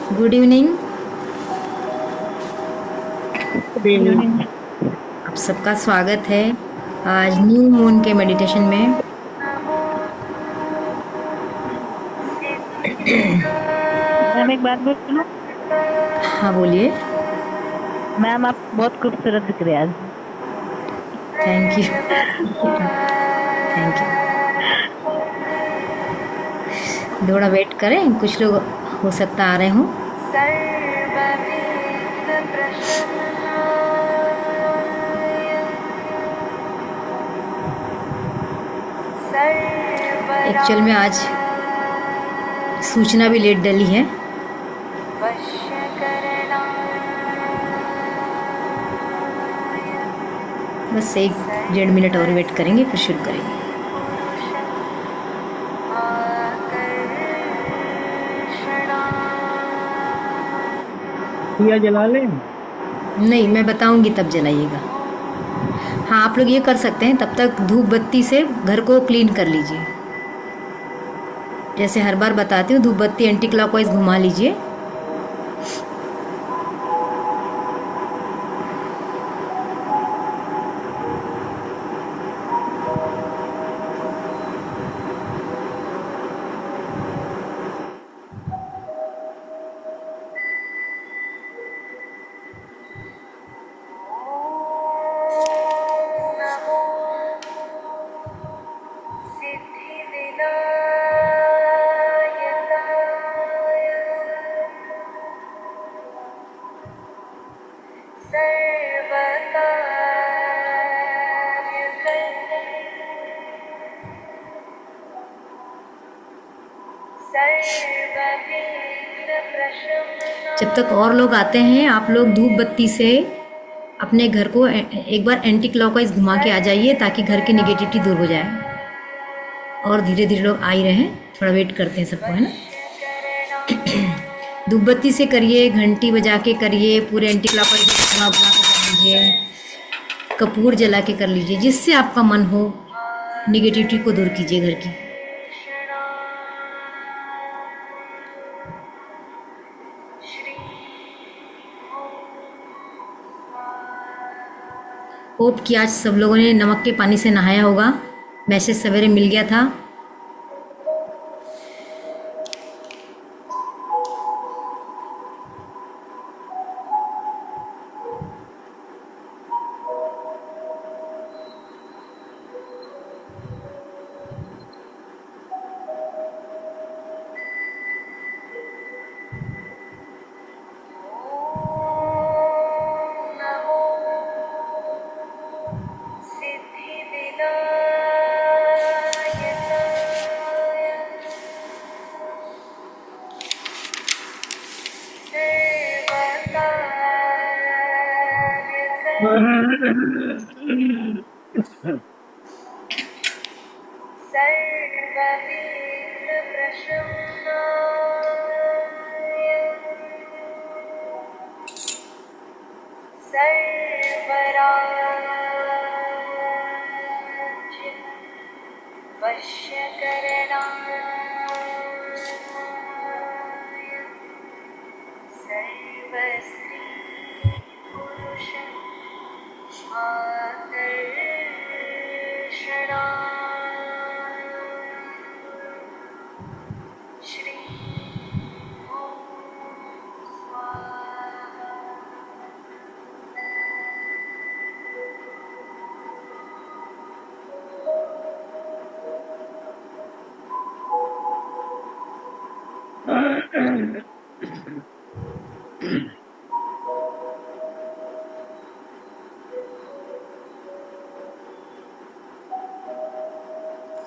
Good evening. Good evening. आप सबका स्वागत है आज न्यू मून के मेडिटेशन में। मैम एक बात बोलूं? हाँ बोलिए। मैम आप बहुत खूबसूरत दिख रहे हैं आज। Thank you. Thank you. थोड़ा वेट करें, कुछ लोग हो सकता आ रहे हों। एक्चुअल में आज सूचना भी लेट डली है। बस एक डेढ़ मिनट और वेट करेंगे, फिर शुरू करेंगे। दिया जला लें? नहीं, मैं बताऊंगी तब जलाइएगा। हाँ, आप लोग ये कर सकते हैं, तब तक धूप बत्ती से घर को क्लीन कर लीजिए। जैसे हर बार बताती हूँ, धूप बत्ती एंटी क्लॉकवाइज घुमा लीजिए। जब तक और लोग आते हैं, आप लोग धूप बत्ती से अपने घर को एक बार एंटी क्लॉकवाइज घुमा के आ जाइए, ताकि घर की नेगेटिविटी दूर हो जाए। और धीरे धीरे लोग आ ही रहे हैं, थोड़ा वेट करते हैं सबको, है ना। धूप बत्ती से करिए, घंटी बजा के करिए, पूरे एंटी क्लॉकवाइज घुमा घुमा के कर लीजिए। कपूर जला के कर लीजिए, जिससे आपका मन हो, निगेटिविटी को दूर कीजिए घर की। होप कि आज सब लोगों ने नमक के पानी से नहाया होगा। मैसेज सवेरे मिल गया था।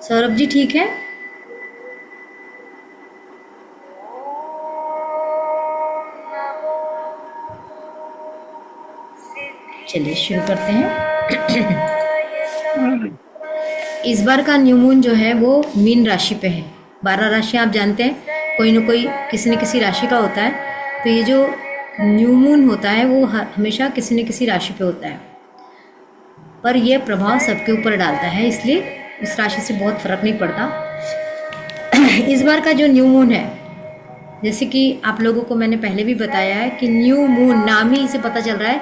सौरभ जी ठीक है? चलिए शुरू करते हैं। इस बार का न्यू मून जो है वो मीन राशि पे है। 12 राशि आप जानते हैं, कोई ना कोई किसी न किसी राशि का होता है। तो ये जो न्यू मून होता है वो हमेशा किसी न किसी राशि पे होता है, पर यह प्रभाव सबके ऊपर डालता है, इसलिए उस राशि से बहुत फर्क नहीं पड़ता। इस बार का जो न्यू मून है जैसे कि आप लोगों को मैंने पहले भी बताया है कि न्यू मून नाम ही से पता चल रहा है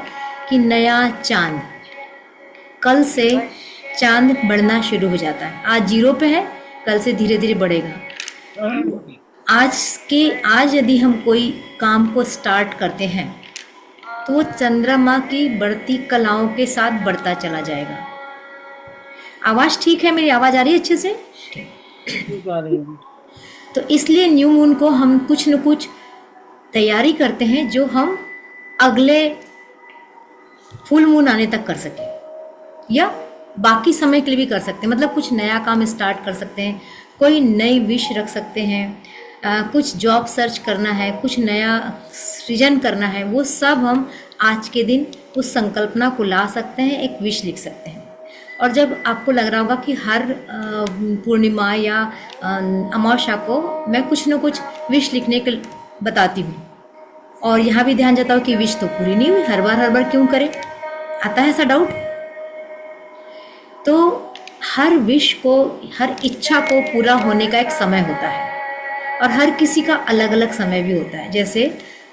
कि नया चांद, कल से चांद बढ़ना शुरू हो जाता है। आज 0 पे है, कल से धीरे धीरे बढ़ेगा। आज यदि हम कोई काम को स्टार्ट करते हैं तो वो चंद्रमा की बढ़ती कलाओं के साथ बढ़ता चला जाएगा। आवाज़ ठीक है? मेरी आवाज़ आ रही है अच्छे से? तो इसलिए न्यू मून को हम कुछ न कुछ तैयारी करते हैं जो हम अगले फुल मून आने तक कर सकें, या बाकी समय के लिए भी कर सकते हैं। मतलब कुछ नया काम स्टार्ट कर सकते हैं, कोई नई विश रख सकते हैं, कुछ जॉब सर्च करना है, कुछ नया सृजन करना है, वो सब हम आज के दिन उस संकल्पना को ला सकते हैं, एक विश लिख सकते हैं। और जब आपको लग रहा होगा कि हर पूर्णिमा या अमावस्या को मैं कुछ न कुछ विश लिखने के बताती हूँ, और यहाँ भी ध्यान जाता हो कि विश तो पूरी नहीं हुई, हर बार क्यों करें, आता है ऐसा डाउट। तो हर विश को, हर इच्छा को पूरा होने का एक समय होता है, और हर किसी का अलग अलग समय भी होता है। जैसे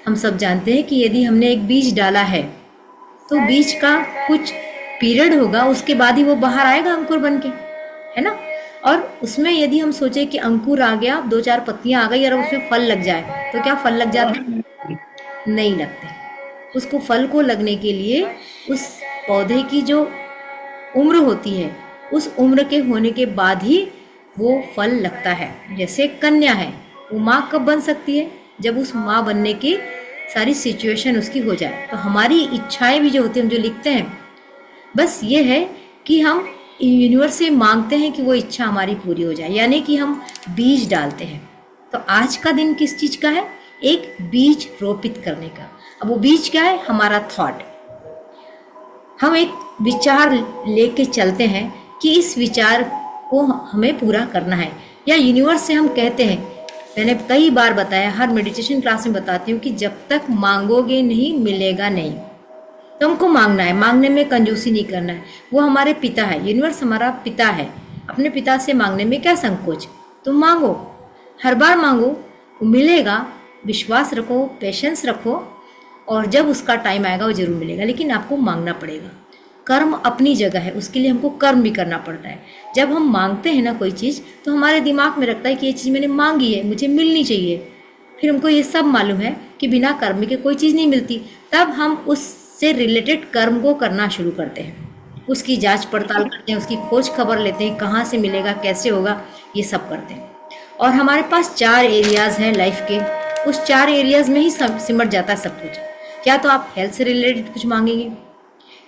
हम सब जानते हैं कि यदि हमने एक बीज डाला है तो बीज का कुछ पीरियड होगा, उसके बाद ही वो बाहर आएगा अंकुर बन के, है ना। और उसमें यदि हम सोचे कि अंकुर आ गया, 2-4 पत्तियां आ गई और उसमें फल लग जाए, तो क्या फल लग जाते? नहीं लगते। उसको फल को लगने के लिए उस पौधे की जो उम्र होती है, उस उम्र के होने के बाद ही वो फल लगता है। जैसे कन्या है, वो माँ कब बन सकती है? जब उस माँ बनने की सारी सिचुएशन उसकी हो जाए। तो हमारी इच्छाएं भी जो होती हैं, हम जो लिखते हैं, बस ये है कि हम यूनिवर्स से मांगते हैं कि वो इच्छा हमारी पूरी हो जाए, यानी कि हम बीज डालते हैं। तो आज का दिन किस चीज़ का है? एक बीज रोपित करने का। अब वो बीज क्या है? हमारा थॉट। हम एक विचार लेके चलते हैं कि इस विचार को हमें पूरा करना है, या यूनिवर्स से हम कहते हैं। मैंने कई बार बताया, हर मेडिटेशन क्लास में बताती हूँ कि जब तक मांगोगे नहीं मिलेगा नहीं। तो हमको मांगना है, मांगने में कंजूसी नहीं करना है। वो हमारे पिता है, यूनिवर्स हमारा पिता है। अपने पिता से मांगने में क्या संकोच? तुम मांगो, हर बार मांगो, वो मिलेगा। विश्वास रखो, पेशेंस रखो, और जब उसका टाइम आएगा वो जरूर मिलेगा। लेकिन आपको मांगना पड़ेगा। कर्म अपनी जगह है, उसके लिए हमको कर्म भी करना पड़ता है। जब हम मांगते हैं ना कोई चीज़, तो हमारे दिमाग में रखता है कि ये चीज़ मैंने मांगी है, मुझे मिलनी चाहिए। फिर हमको ये सब मालूम है कि बिना कर्म के कोई चीज़ नहीं मिलती। तब हम उससे रिलेटेड कर्म को करना शुरू करते हैं, उसकी जांच पड़ताल करते हैं, उसकी खोज खबर लेते हैं, कहाँ से मिलेगा, कैसे होगा, ये सब करते हैं। और हमारे पास 4 एरियाज़ हैं लाइफ के, उस 4 एरियाज़ में ही सिमट जाता है सब कुछ। या तो आप हेल्थ से रिलेटेड कुछ मांगेंगे,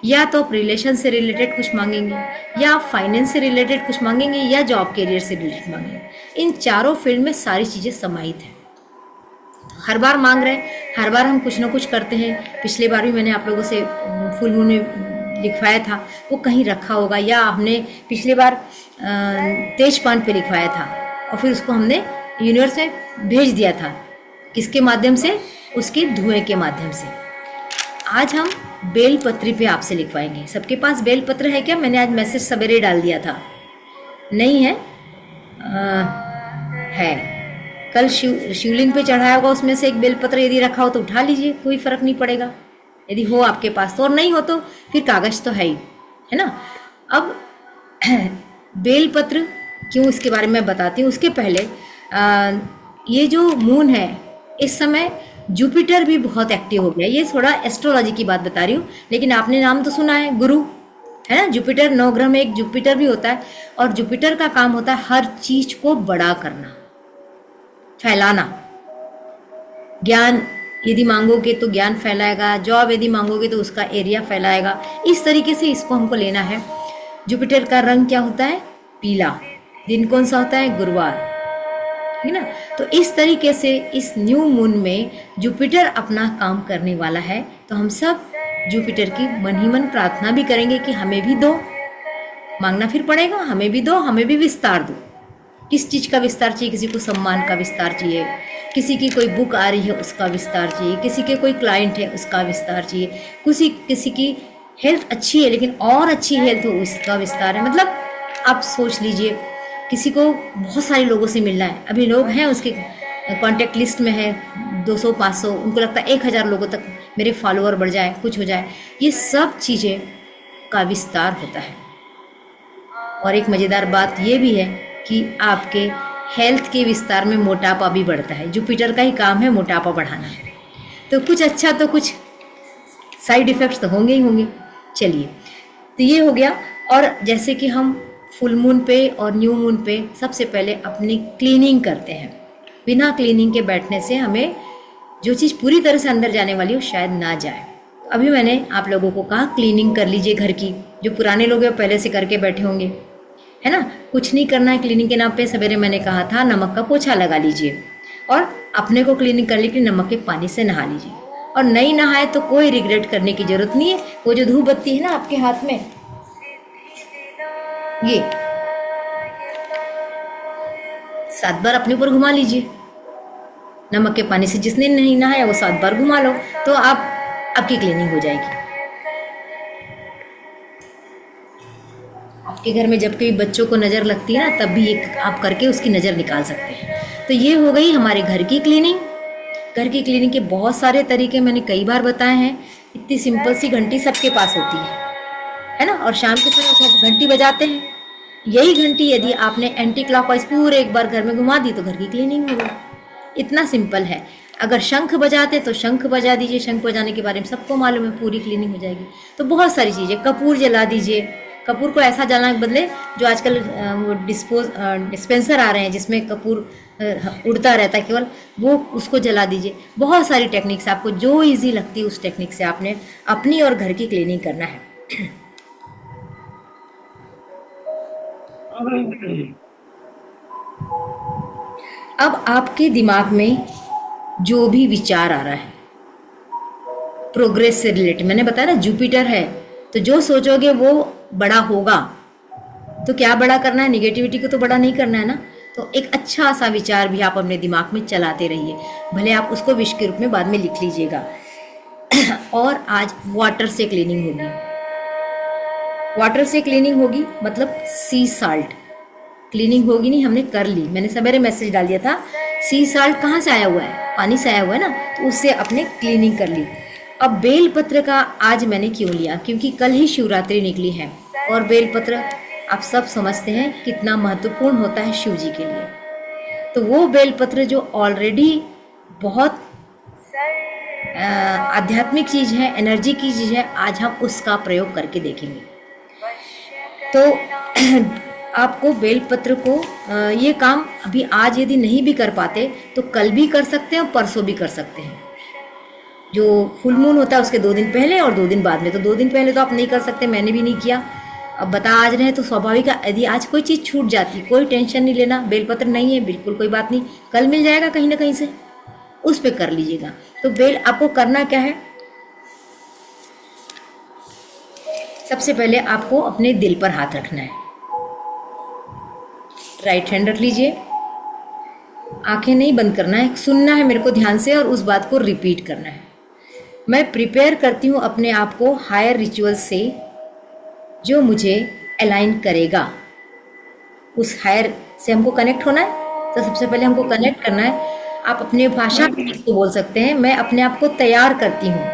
या तो आप रिलेशन से रिलेटेड कुछ मांगेंगे, या आप फाइनेंस से रिलेटेड कुछ मांगेंगे, या जॉब कैरियर से रिलेटेड मांगेंगे। इन चारों फील्ड में सारी चीज़ें समाहित हैं। हर बार मांग रहे हैं, हर बार हम कुछ ना कुछ करते हैं। पिछले बार भी मैंने आप लोगों से फुल मून में लिखवाया था, वो कहीं रखा होगा, या हमने पिछले बार तेज पान पे लिखवाया था, और फिर उसको हमने यूनिवर्स में भेज दिया था। किसके माध्यम से? उसके धुएं के माध्यम से। आज हम बेलपत्री पे आपसे लिखवाएंगे। सबके पास बेलपत्र है क्या? मैंने आज मैसेज सवेरे डाल दिया था, नहीं है? है। कल शिवलिंग पे चढ़ाया होगा, उसमें से एक बेलपत्र यदि रखा हो तो उठा लीजिए, कोई फर्क नहीं पड़ेगा। यदि हो आपके पास तो, और नहीं हो तो फिर कागज तो है ही, है ना। अब बेलपत्र क्यों, इसके बारे में बताती हूँ। उसके पहले ये जो मून है, इस समय जुपिटर भी बहुत एक्टिव हो गया। ये थोड़ा एस्ट्रोलॉजी की बात बता रही हूँ, लेकिन आपने नाम तो सुना है, गुरु, है ना। जुपिटर, 9 ग्रह में एक जुपिटर भी होता है, और जुपिटर का काम होता है हर चीज को बड़ा करना, फैलाना। ज्ञान यदि मांगोगे तो ज्ञान फैलाएगा, जॉब यदि मांगोगे तो उसका एरिया फैलाएगा। इस तरीके से इसको हमको लेना है। जुपिटर का रंग क्या होता है? पीला। दिन कौन सा होता है? गुरुवार, है ना। तो इस तरीके से इस न्यू मून में जुपिटर अपना काम करने वाला है। तो हम सब जुपिटर की मन ही मन प्रार्थना भी करेंगे कि हमें भी दो, मांगना फिर पड़ेगा, हमें भी दो, हमें भी विस्तार दो। किस चीज़ का विस्तार चाहिए? किसी को सम्मान का विस्तार चाहिए, किसी की कोई बुक आ रही है उसका विस्तार चाहिए, किसी के कोई क्लाइंट है उसका विस्तार चाहिए, किसी की हेल्थ अच्छी है लेकिन और अच्छी हेल्थ हो उसका विस्तार है। मतलब आप सोच लीजिए, किसी को बहुत सारे लोगों से मिलना है, अभी लोग हैं उसके कांटेक्ट लिस्ट में है 200 500, उनको लगता है 1000 लोगों तक मेरे फॉलोअर बढ़ जाए, कुछ हो जाए। ये सब चीज़ें का विस्तार होता है। और एक मज़ेदार बात ये भी है कि आपके हेल्थ के विस्तार में मोटापा भी बढ़ता है। जुपिटर का ही काम है मोटापा बढ़ाना। तो कुछ अच्छा तो कुछ साइड इफ़ेक्ट्स तो होंगे ही होंगे। चलिए, तो ये हो गया। और जैसे कि हम फुल मून पे और न्यू मून पे सबसे पहले अपनी क्लीनिंग करते हैं। बिना क्लीनिंग के बैठने से हमें जो चीज़ पूरी तरह से अंदर जाने वाली हो शायद ना जाए। अभी मैंने आप लोगों को कहा क्लीनिंग कर लीजिए घर की। जो पुराने लोग हैं पहले से करके बैठे होंगे, है ना। कुछ नहीं करना है क्लीनिंग के नाम पे। सवेरे मैंने कहा था नमक का पोछा लगा लीजिए और अपने को क्लीनिंग कर लीजिए, नमक के पानी से नहा लीजिए। और नहीं नहाए तो कोई रिग्रेट करने की ज़रूरत नहीं है। वो जो धूप बत्ती है ना आपके हाथ में, ये 7 बार अपने ऊपर घुमा लीजिए नमक के पानी से। जिसने नहीं नहाया वो 7 बार घुमा लो, तो आपकी क्लीनिंग हो जाएगी। आपके घर में जब कभी बच्चों को नज़र लगती है ना, तब भी ये आप करके उसकी नज़र निकाल सकते हैं। तो ये हो गई हमारे घर की क्लीनिंग। घर की क्लीनिंग के बहुत सारे तरीके मैंने कई बार बताए हैं। इतनी सिंपल सी घंटी सबके पास होती है ना। और शाम के समय सब घंटी बजाते हैं। यही घंटी यदि आपने एंटी क्लॉकवाइज पूरे एक बार घर में घुमा दी तो घर की क्लीनिंग हो गई। इतना सिंपल है। अगर शंख बजाते तो शंख बजा दीजिए। शंख बजाने के बारे में सबको मालूम है, पूरी क्लीनिंग हो जाएगी। तो बहुत सारी चीज़ें। कपूर जला दीजिए। कपूर को ऐसा जलाने के बदले जो आजकल वो डिस्पेंसर आ रहे हैं जिसमें कपूर उड़ता रहता है केवल, वो उसको जला दीजिए। बहुत सारी टेक्निक्स, आपको जो इजी लगती है उस टेक्निक से आपने अपनी और घर की क्लीनिंग करना है। अब आपके दिमाग में जो भी विचार आ रहा है प्रोग्रेस से रिलेटेड, मैंने बताया ना जुपिटर है, तो जो सोचोगे वो बड़ा होगा। तो क्या बड़ा करना है? निगेटिविटी को तो बड़ा नहीं करना है ना। तो एक अच्छा सा विचार भी आप अपने दिमाग में चलाते रहिए, भले आप उसको विश के रूप में बाद में लिख लीजिएगा। और आज वाटर से क्लीनिंग होगी। वाटर से क्लीनिंग होगी मतलब सी साल्ट क्लीनिंग होगी। नहीं, हमने कर ली। मैंने सवेरे मैसेज डाल दिया था सी साल्ट कहाँ से आया हुआ है, पानी से आया हुआ है ना, तो उससे अपने क्लीनिंग कर ली। अब बेलपत्र का आज मैंने क्यों लिया? क्योंकि कल ही शिवरात्रि निकली है और बेलपत्र आप सब समझते हैं कितना महत्वपूर्ण होता है शिव जी के लिए। तो वो बेलपत्र जो ऑलरेडी बहुत आध्यात्मिक चीज़ है, एनर्जी की चीज़ है, आज हम उसका प्रयोग करके देखेंगे। तो आपको बेलपत्र को ये काम अभी आज यदि नहीं भी कर पाते तो कल भी कर सकते हैं और परसों भी कर सकते हैं। जो फुल मून होता है उसके 2 दिन पहले और 2 दिन बाद में। तो 2 दिन पहले तो आप नहीं कर सकते, मैंने भी नहीं किया। अब बता आज रहे तो स्वाभाविक है। यदि आज कोई चीज़ छूट जाती, कोई टेंशन नहीं लेना, बेलपत्र नहीं है बिल्कुल कोई बात नहीं, कल मिल जाएगा कहीं ना कहीं से, उस पर कर लीजिएगा। तो बेल आपको करना क्या है? सबसे पहले आपको अपने दिल पर हाथ रखना है। राइट हैंड रख लीजिए। आंखें नहीं बंद करना है, सुनना है मेरे को ध्यान से और उस बात को रिपीट करना है। मैं प्रिपेयर करती हूँ अपने आप को हायर रिचुअल से जो मुझे अलाइन करेगा। उस हायर से हमको कनेक्ट होना है। तो सबसे पहले हमको कनेक्ट करना है। आप अपने भाषा में इसको बोल सकते हैं, मैं अपने आप को तैयार करती हूँ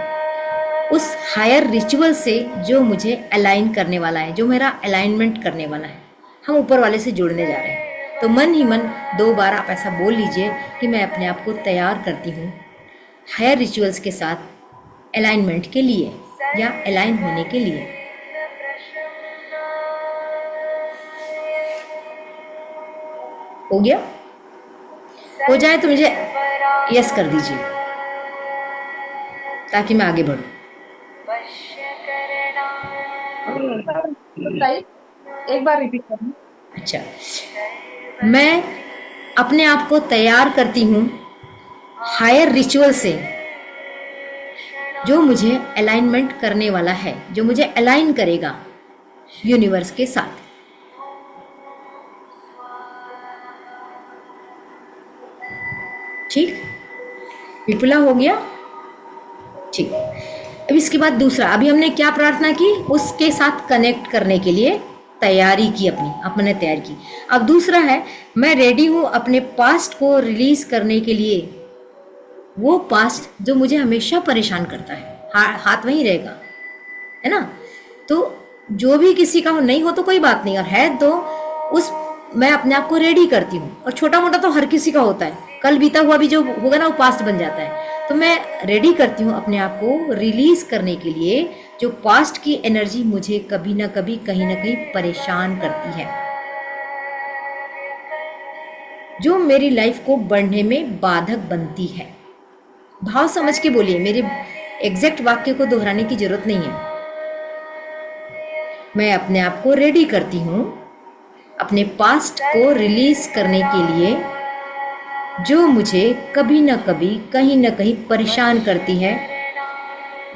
उस हायर रिचुअल से जो मुझे अलाइन करने वाला है, जो मेरा अलाइनमेंट करने वाला है। हम ऊपर वाले से जुड़ने जा रहे हैं। तो मन ही मन 2 बार आप ऐसा बोल लीजिए कि मैं अपने आप को तैयार करती हूँ हायर रिचुअल्स के साथ अलाइनमेंट के लिए या अलाइन होने के लिए। हो गया? हो जाए तो मुझे यस कर दीजिए ताकि मैं आगे बढ़ूं। एक बार रिपीट करना। अच्छा, मैं अपने आप को तैयार करती हूँ हायर रिचुअल से जो मुझे अलाइनमेंट करने वाला है, जो मुझे अलाइन करेगा यूनिवर्स के साथ। ठीक, विपुला हो गया? ठीक। अब इसके बाद दूसरा, अभी हमने क्या प्रार्थना की? उसके साथ कनेक्ट करने के लिए तैयारी की, अपने तैयार की। अब दूसरा है, मैं रेडी हूँ अपने पास्ट को रिलीज करने के लिए, वो पास्ट जो मुझे हमेशा परेशान करता है। हाथ वहीं रहेगा, है ना। तो जो भी किसी का नहीं हो तो कोई बात नहीं, और है तो उस मैं अपने आप को रेडी करती हूँ। और छोटा मोटा तो हर किसी का होता है, कल बीता हुआ भी जो होगा ना वो पास्ट बन जाता है। तो मैं रेडी करती हूँ अपने आप को रिलीज करने के लिए जो पास्ट की एनर्जी मुझे कभी ना कभी कहीं ना कहीं परेशान करती है, जो मेरी लाइफ को बढ़ने में बाधक बनती है। भाव समझ के बोलिए, मेरे एग्जैक्ट वाक्य को दोहराने की जरूरत नहीं है। मैं अपने आप को रेडी करती हूँ अपने पास्ट को रिलीज करने के लिए जो मुझे कभी ना कभी कहीं ना कहीं परेशान करती है,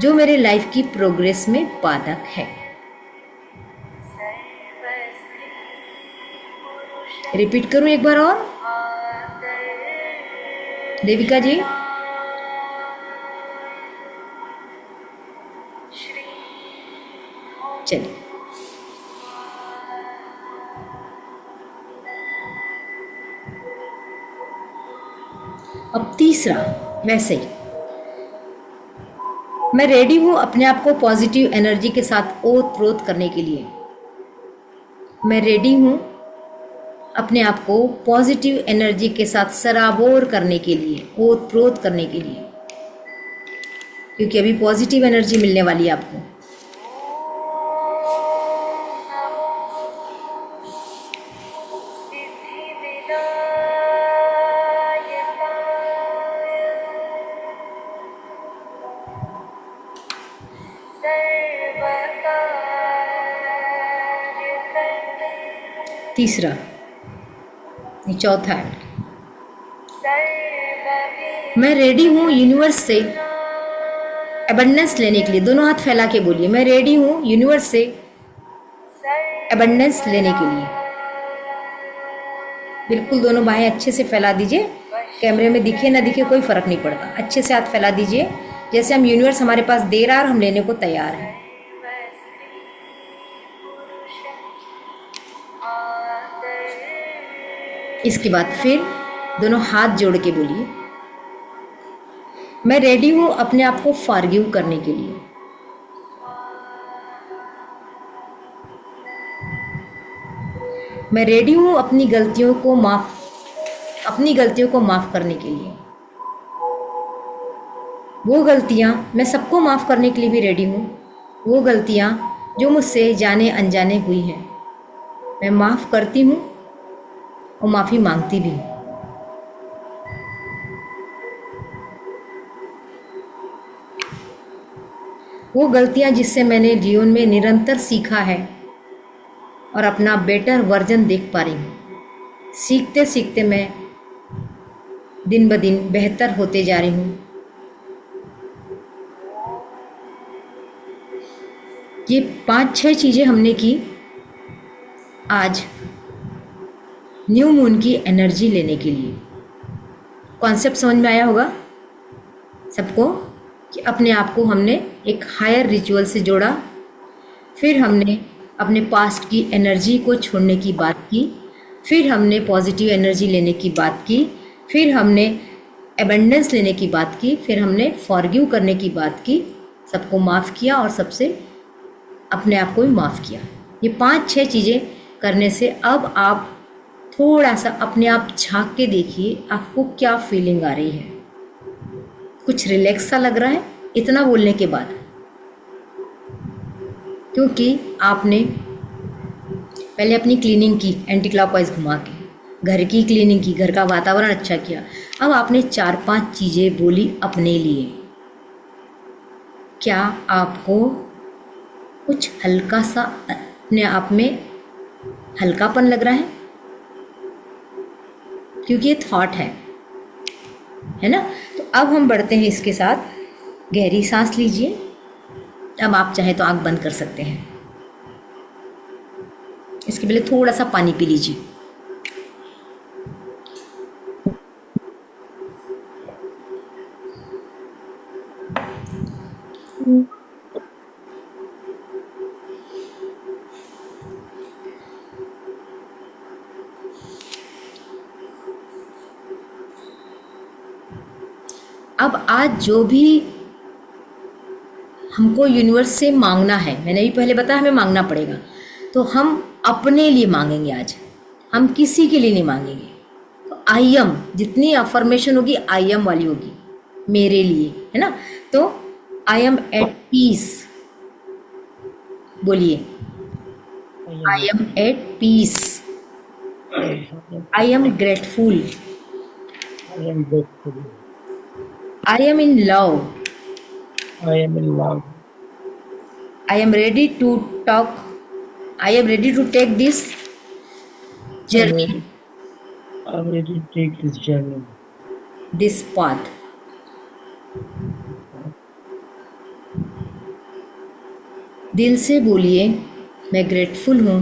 जो मेरे लाइफ की प्रोग्रेस में बाधक है। रिपीट करूं एक बार और, देविका जी। चलिए, अब तीसरा वैसे ही, मैं रेडी हूं अपने आप को पॉजिटिव एनर्जी के साथ ओत प्रोत करने के लिए। मैं रेडी हूं अपने आप को पॉजिटिव एनर्जी के साथ सराबोर करने के लिए, ओत प्रोत करने के लिए, क्योंकि अभी पॉजिटिव एनर्जी मिलने वाली है आपको। तीसरा, ये चौथा है, मैं रेडी हूं यूनिवर्स से एबंडेंस लेने के लिए। दोनों हाथ फैला के बोलिए, मैं रेडी हूं यूनिवर्स से एबंडेंस लेने के लिए। बिल्कुल दोनों बाहें अच्छे से फैला दीजिए, कैमरे में दिखे ना दिखे कोई फर्क नहीं पड़ता। अच्छे से हाथ फैला दीजिए, जैसे हम यूनिवर्स हमारे पास दे रहा है और हम लेने को तैयार हैं। इसके बाद फिर दोनों हाथ जोड़ के बोलिए, मैं रेडी हूं अपने आप को फॉरगिव करने के लिए। मैं रेडी हूं अपनी गलतियों को माफ करने के लिए। वो गलतियां मैं सबको माफ करने के लिए भी रेडी हूं, वो गलतियां जो मुझसे जाने अनजाने हुई हैं, मैं माफ करती हूं और माफी मांगती भी हूं। वो गलतियां जिससे मैंने जीवन में निरंतर सीखा है और अपना बेटर वर्जन देख पा रही हूँ। सीखते सीखते मैं दिन ब दिन बेहतर होते जा रही हूँ। ये 5-6 चीज़ें हमने की आज न्यू मून की एनर्जी लेने के लिए। कॉन्सेप्ट समझ में आया होगा सबको कि अपने आप को हमने एक हायर रिचुअल से जोड़ा, फिर हमने अपने पास्ट की एनर्जी को छोड़ने की बात की, फिर हमने पॉजिटिव एनर्जी लेने की बात की, फिर हमने एबंडेंस लेने की बात की, फिर हमने फॉरगिव करने की बात की, सबको माफ़ किया और सबसे अपने आप को भी माफ़ किया। ये 5-6 चीज़ें करने से अब आप थोड़ा सा अपने आप झांक के देखिए, आपको क्या फीलिंग आ रही है। कुछ रिलैक्स सा लग रहा है इतना बोलने के बाद, क्योंकि आपने पहले अपनी क्लीनिंग की एंटी क्लॉकवाइज घुमा के, घर की क्लीनिंग की, घर का वातावरण अच्छा किया। अब आपने 4-5 चीज़ें बोली अपने लिए। क्या आपको कुछ हल्का सा अपने आप में हल्कापन लग रहा है? क्योंकि ये थॉट है ना। तो अब हम बढ़ते हैं इसके साथ। गहरी सांस लीजिए। अब आप चाहे तो आंख बंद कर सकते हैं। इसके पहले थोड़ा सा पानी पी लीजिए। अब आज जो भी हमको यूनिवर्स से मांगना है, मैंने भी पहले बताया हमें मांगना पड़ेगा, तो हम अपने लिए मांगेंगे आज, हम किसी के लिए नहीं मांगेंगे। तो आई एम, जितनी अफर्मेशन होगी आई एम वाली होगी, मेरे लिए, है ना। तो आई एम एट पीस, बोलिए, I am at peace, I am grateful, I am grateful. I am in love, I am in love. I am ready to talk, I am ready to take this journey, I'm ready to take this journey. This path. दिल से बोलिए, मैं grateful हूँ,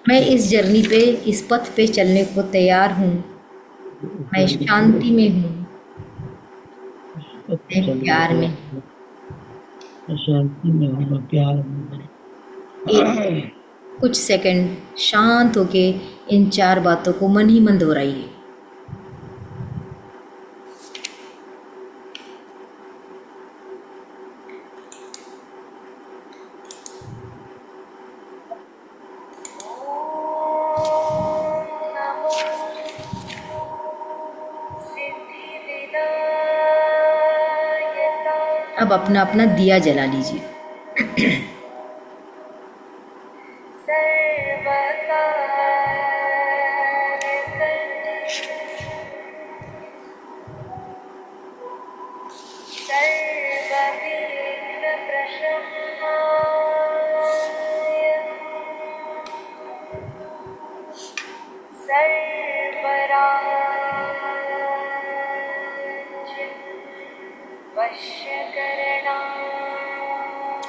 मैं इस journey पे, इस पथ पे चलने को तैयार हूँ, मैं शांति में हूँ, मैं प्यार में। मैं शांति में हूँ, मैं प्यार में हूँ। कुछ सेकंड शांत होके इन 4 बातों को मन ही मन दोहराइए। अब अपना अपना दिया जला लीजिए।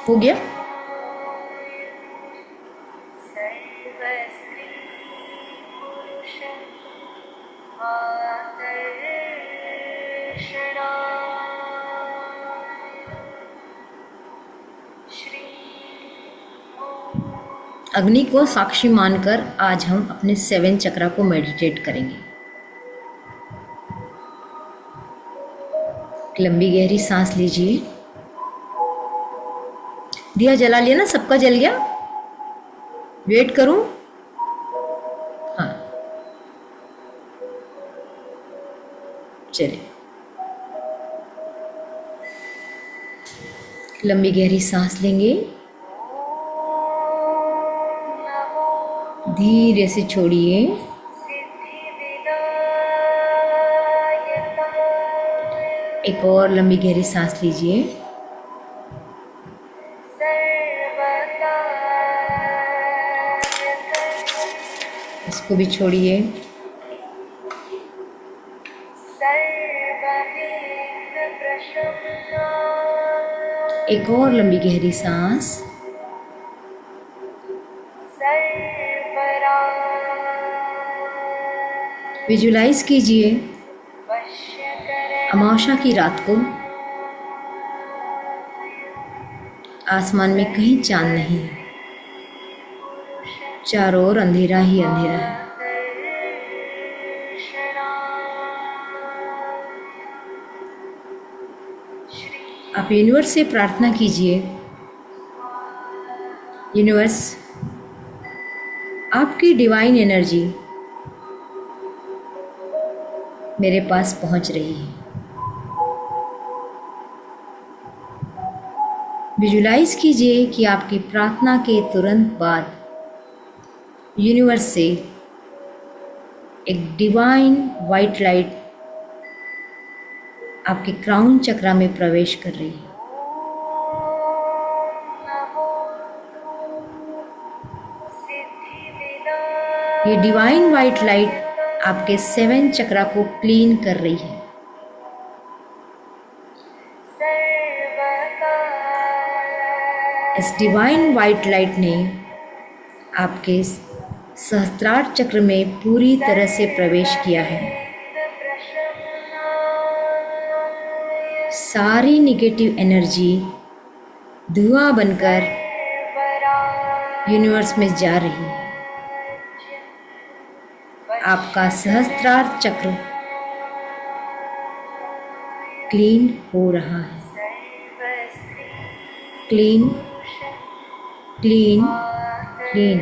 हो गया? अग्नि को साक्षी मानकर आज हम अपने 7 चक्रा को मेडिटेट करेंगे। लंबी गहरी सांस लीजिए। दिया जला लिया ना, सबका जल गया? वेट करूं? हाँ, चलिए। लंबी गहरी सांस लेंगे, धीरे से छोड़िए। एक और लंबी गहरी सांस लीजिए। इसको भी छोड़िए। एक और लंबी गहरी सांस। विजुलाइज कीजिए अमावस्या की रात को, आसमान में कहीं चांद नहीं है, चारों ओर अंधेरा ही अंधेरा है। आप यूनिवर्स से प्रार्थना कीजिए, यूनिवर्स आपकी डिवाइन एनर्जी मेरे पास पहुंच रही है। विजुलाइज कीजिए कि आपकी प्रार्थना के तुरंत बाद यूनिवर्स से एक डिवाइन वाइट लाइट आपके क्राउन चक्रा में प्रवेश कर रही है। ये डिवाइन वाइट लाइट आपके 7 चक्रा को क्लीन कर रही है। इस डिवाइन वाइट लाइट ने आपके सहस्त्रार चक्र में पूरी तरह से प्रवेश किया है। सारी निगेटिव एनर्जी धुआं बनकर यूनिवर्स में जा रही है। आपका सहस्त्रार चक्र क्लीन हो रहा है। Clean clean clean.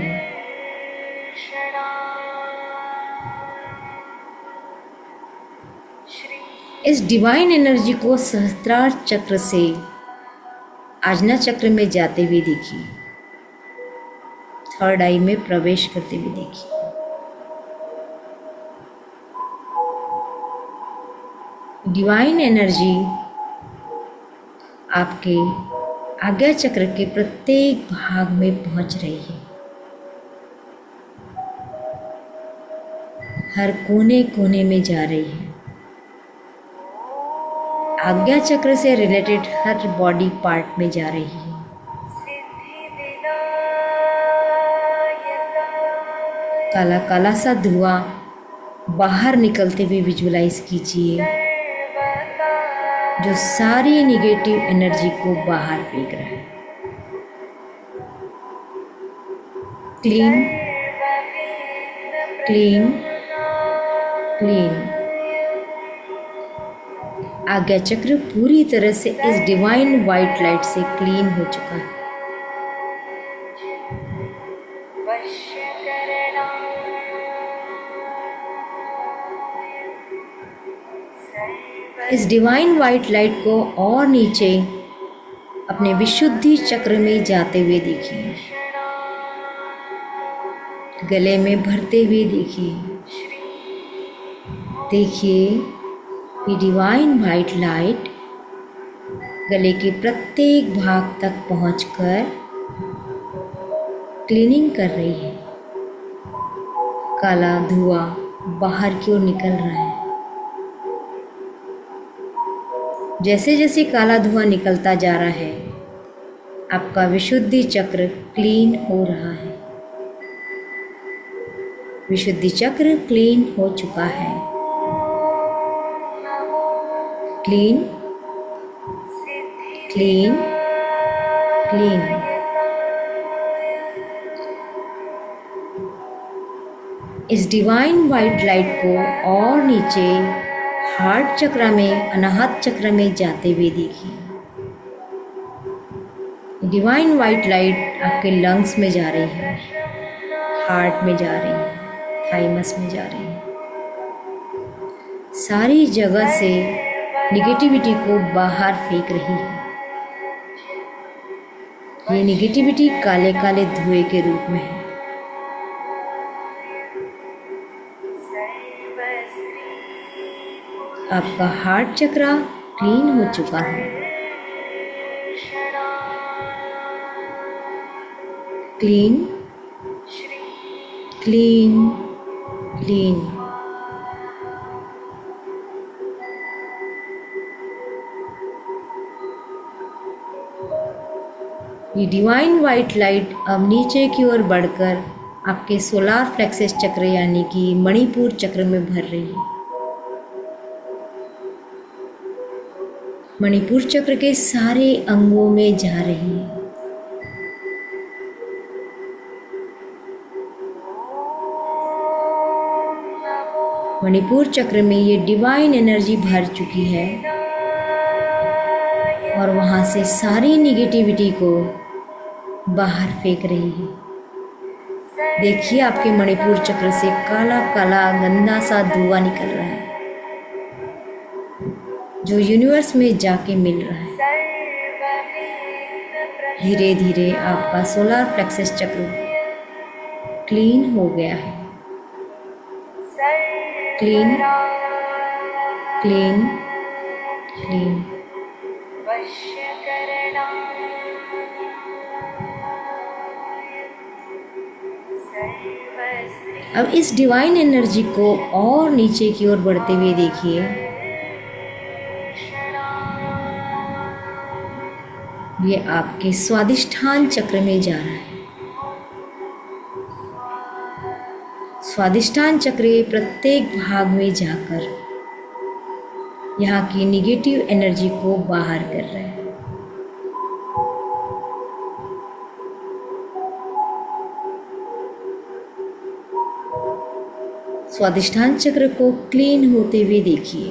इस डिवाइन एनर्जी को सहस्त्रार चक्र से आज्ञा चक्र में जाते हुए देखिए, थर्ड आई में प्रवेश करते हुए देखिए। डिवाइन एनर्जी आपके आज्ञा चक्र के प्रत्येक भाग में पहुंच रही है। हर कोने कोने में जा रही है। आज्ञा चक्र से रिलेटेड हर बॉडी पार्ट में जा रही है। काला काला सा धुआं बाहर निकलते हुए विजुलाइज कीजिए, जो सारी निगेटिव एनर्जी को बाहर फेंक रहा है। Clean clean clean. आज्ञा चक्र पूरी तरह से इस डिवाइन वाइट लाइट से क्लीन हो चुका है। इस डिवाइन वाइट लाइट को और नीचे अपने विशुद्धि चक्र में जाते हुए देखिए, गले में भरते हुए देखिए। देखिए ये डिवाइन वाइट लाइट गले के प्रत्येक भाग तक पहुंचकर क्लीनिंग कर रही है। काला धुआं बाहर की ओर निकल रहा है। जैसे जैसे काला धुआं निकलता जा रहा है, आपका विशुद्धि चक्र क्लीन हो रहा है। विशुद्धि चक्र क्लीन हो चुका है। Clean clean clean. इस डिवाइन वाइट लाइट को और नीचे हार्ट चक्र में, अनाहत चक्र में जाते हुए देखिए। डिवाइन वाइट लाइट आपके लंग्स में जा रही है, हार्ट में जा रही है, थाइमस में जा रही है। सारी जगह से निगेटिविटी को बाहर फेंक रही है। ये निगेटिविटी काले काले धुएं के रूप में है। आपका हार्ट चक्र क्लीन हो चुका है। Clean clean clean. ये डिवाइन वाइट लाइट अब नीचे की ओर बढ़कर आपके सोलार प्लेक्सस चक्र यानी कि मणिपुर चक्र में भर रही है। मणिपुर चक्र के सारे अंगों में जा रही है। मणिपुर चक्र में ये डिवाइन एनर्जी भर चुकी है और वहाँ से सारी निगेटिविटी को बाहर फेंक रही है। देखिए आपके मणिपुर चक्र से काला काला गंदा सा धुआं निकल रहा है, जो यूनिवर्स में जाके मिल रहा है। धीरे धीरे आपका सोलार प्लेक्सस चक्र क्लीन हो गया है। Clean clean clean. अब इस डिवाइन एनर्जी को और नीचे की ओर बढ़ते हुए देखिए। ये आपके स्वादिष्ठान चक्र में जा रहा है। स्वादिष्ठान चक्र प्रत्येक भाग में जाकर यहाँ की निगेटिव एनर्जी को बाहर कर रहा है। स्वादिष्ठान चक्र को क्लीन होते हुए देखिए।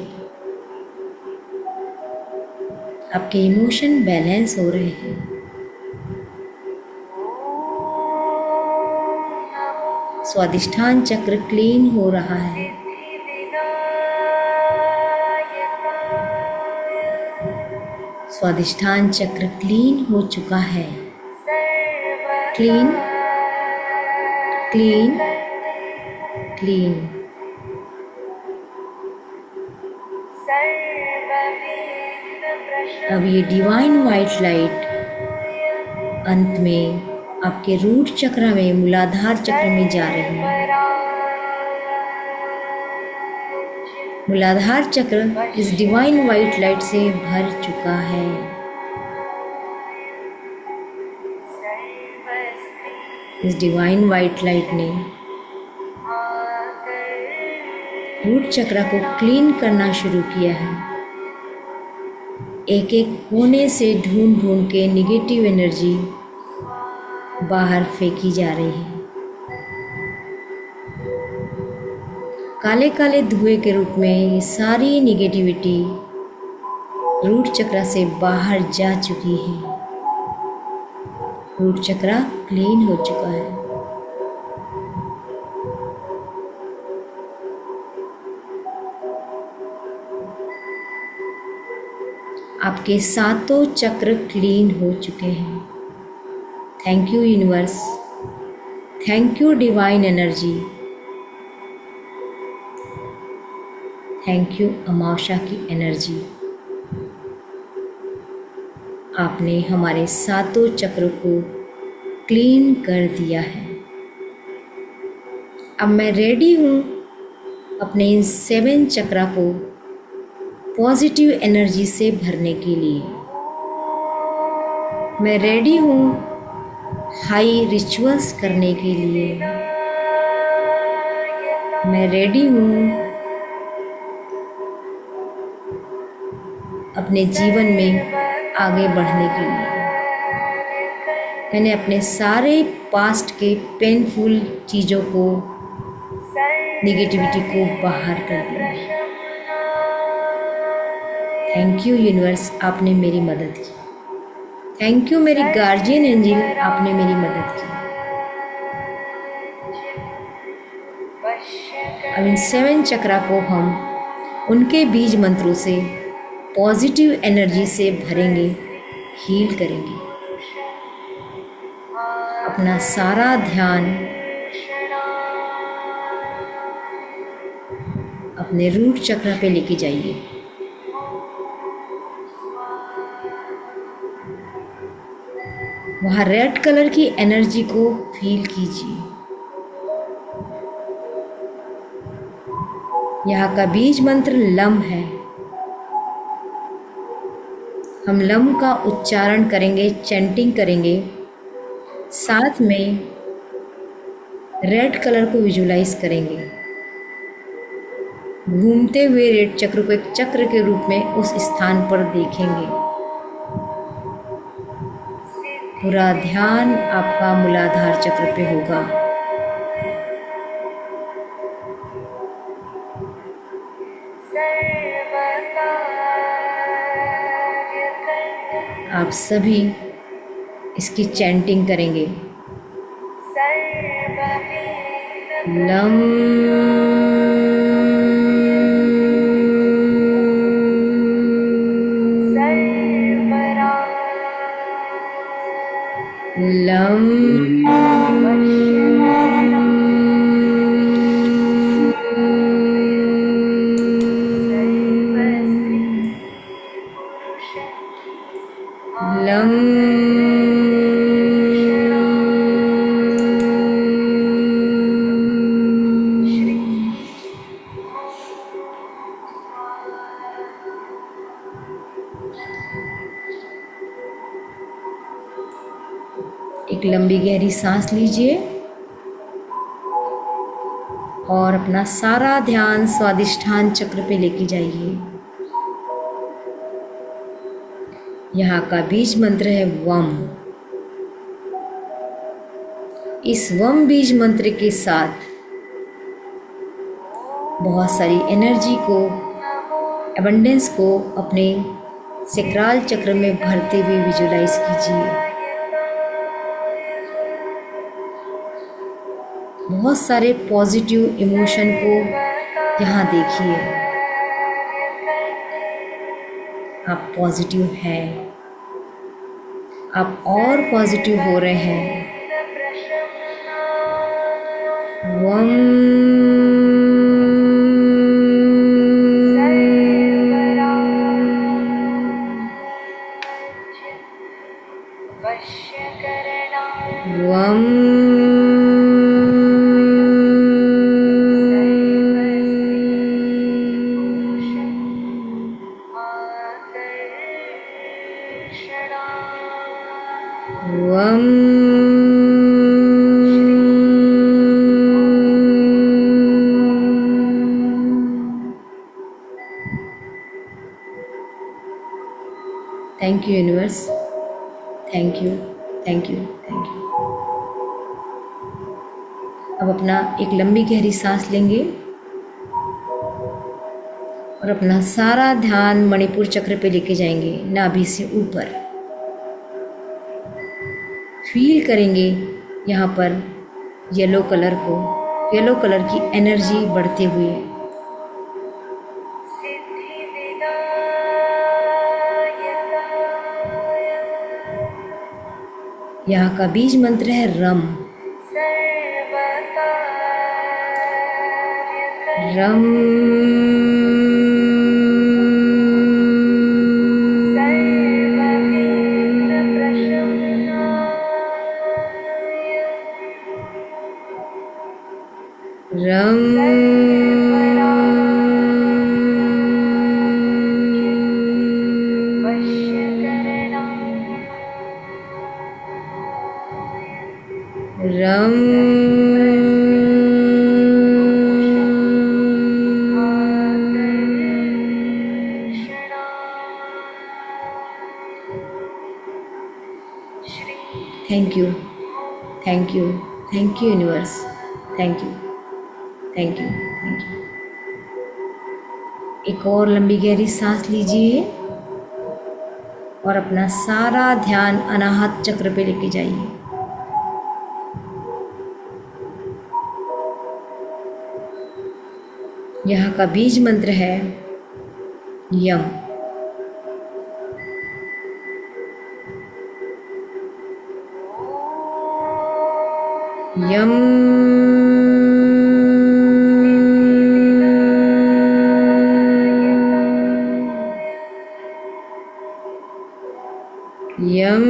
आपके इमोशन बैलेंस हो रहे हैं। स्वादिष्ठान चक्र क्लीन हो रहा है। स्वादिष्ठान चक्र क्लीन हो चुका है। Clean clean clean. अब ये डिवाइन वाइट लाइट अंत में आपके रूट चक्र में, मूलाधार चक्र में जा रही है। मूलाधार चक्र इस डिवाइन वाइट लाइट से भर चुका है। इस डिवाइन वाइट लाइट ने रूट चक्र को क्लीन करना शुरू किया है। एक एक कोने से ढूंढ ढूंढ के निगेटिव एनर्जी बाहर फेंकी जा रही है। काले काले धुएं के रूप में ये सारी निगेटिविटी रूट चक्र से बाहर जा चुकी है। रूट चक्र क्लीन हो चुका है। आपके सातों चक्र क्लीन हो चुके हैं। Thank you universe, thank you divine energy, thank you अमावस्या की एनर्जी। आपने हमारे सातों चक्रों को क्लीन कर दिया है। अब मैं रेडी हूँ अपने इन 7 चक्रा को पॉजिटिव एनर्जी से भरने के लिए। मैं रेडी हूँ हाई रिचुअल्स करने के लिए। मैं रेडी हूँ अपने जीवन में आगे बढ़ने के लिए। मैंने अपने सारे पास्ट के पेनफुल चीज़ों को, निगेटिविटी को बाहर कर दिया। थैंक यू यूनिवर्स, आपने मेरी मदद की। थैंक यू मेरी गार्जियन एंजल, आपने मेरी मदद की। अब इन 7 चक्रा को हम उनके बीज मंत्रों से पॉजिटिव एनर्जी से भरेंगे, हील करेंगे। अपना सारा ध्यान अपने रूट चक्र पे लेके जाइए। वहाँ रेड कलर की एनर्जी को फील कीजिए। यहाँ का बीज मंत्र लम है। हम लम का उच्चारण करेंगे, चैंटिंग करेंगे। साथ में रेड कलर को विजुलाइज करेंगे। घूमते हुए रेड चक्र को एक चक्र के रूप में उस स्थान पर देखेंगे। पूरा ध्यान आपका मूलाधार चक्र पे होगा। आप सभी इसकी चैंटिंग करेंगे। लम एक लंबी गहरी सांस लीजिए और अपना सारा ध्यान स्वादिष्ठान चक्र पे लेके जाइए। यहाँ का बीज मंत्र है वम। इस वम बीज मंत्र के साथ बहुत सारी एनर्जी को, एबंडेंस को अपने सैक्रल चक्र में भरते हुए विजुलाइज कीजिए। बहुत सारे पॉजिटिव इमोशन को यहाँ देखिए। आप पॉजिटिव हैं, आप और पॉजिटिव हो रहे हैं। Thank you universe, thank you, thank you, thank you. अब अपना एक लंबी गहरी सांस लेंगे और अपना सारा ध्यान मणिपुर चक्र पे लेके जाएंगे, नाभि से ऊपर। फील करेंगे यहाँ पर येलो कलर को, येलो कलर की एनर्जी बढ़ते हुए। यहाँ का बीज मंत्र है रम। रम thank you, thank you, thank you universe, thank you, thank you, thank you. एक और लंबी गहरी सांस लीजिए और अपना सारा ध्यान अनाहत चक्र पे लेके जाइए। यहाँ का बीज मंत्र है यम। यम यम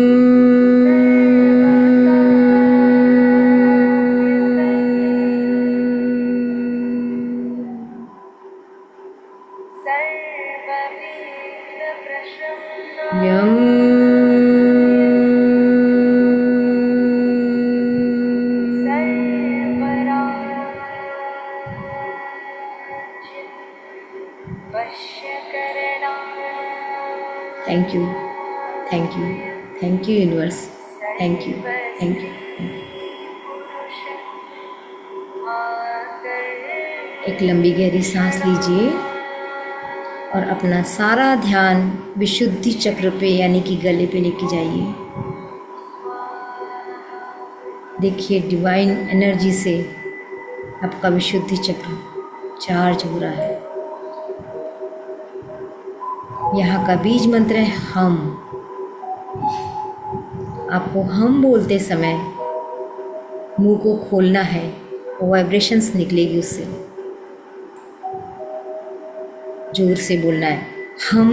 thank you, thank you, thank you universe, thank you, thank you. एक लंबी गहरी सांस लीजिए और अपना सारा ध्यान विशुद्धि चक्र पे यानी कि गले पे लेके जाइए। देखिए डिवाइन एनर्जी से आपका विशुद्धि चक्र चार्ज हो रहा है। यहाँ का बीज मंत्र है हम। आपको हम बोलते समय मुंह को खोलना है, वाइब्रेशंस निकलेगी उससे। जोर से बोलना है हम।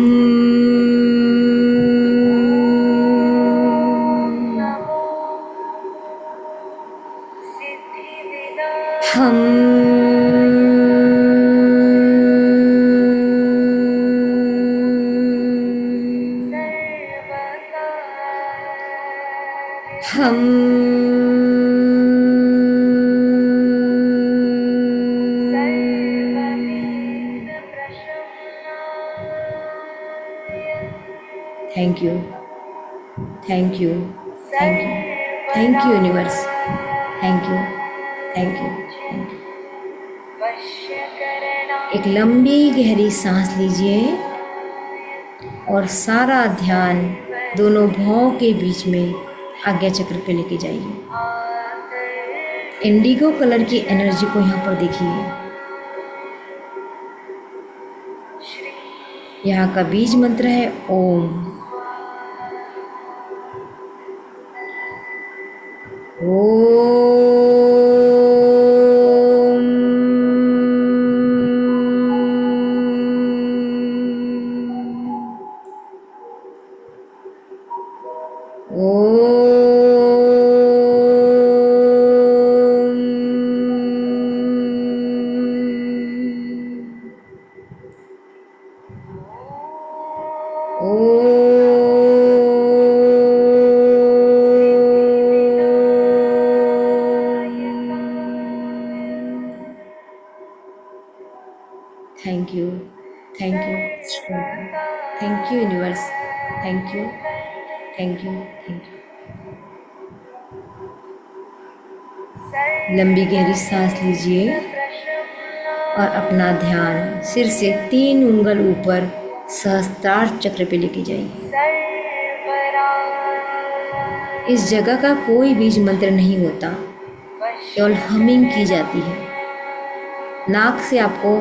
Thank you, thank you, thank you, thank you universe, thank you, thank you, thank you. एक लंबी गहरी सांस लीजिए और सारा ध्यान दोनों भौं के बीच में आज्ञा चक्र पे लेके जाइए। इंडिगो कलर की एनर्जी को यहाँ पर देखिए। यहाँ का बीज मंत्र है ओम। Thank you, thank you, thank you universe, thank you, thank you, thank you. लंबी गहरी सांस लीजिए और अपना ध्यान सिर से 3 उंगल ऊपर सहस्त्रार चक्र पे लेके जाइए। इस जगह का कोई बीज मंत्र नहीं होता, केवल हमिंग की जाती है। नाक से आपको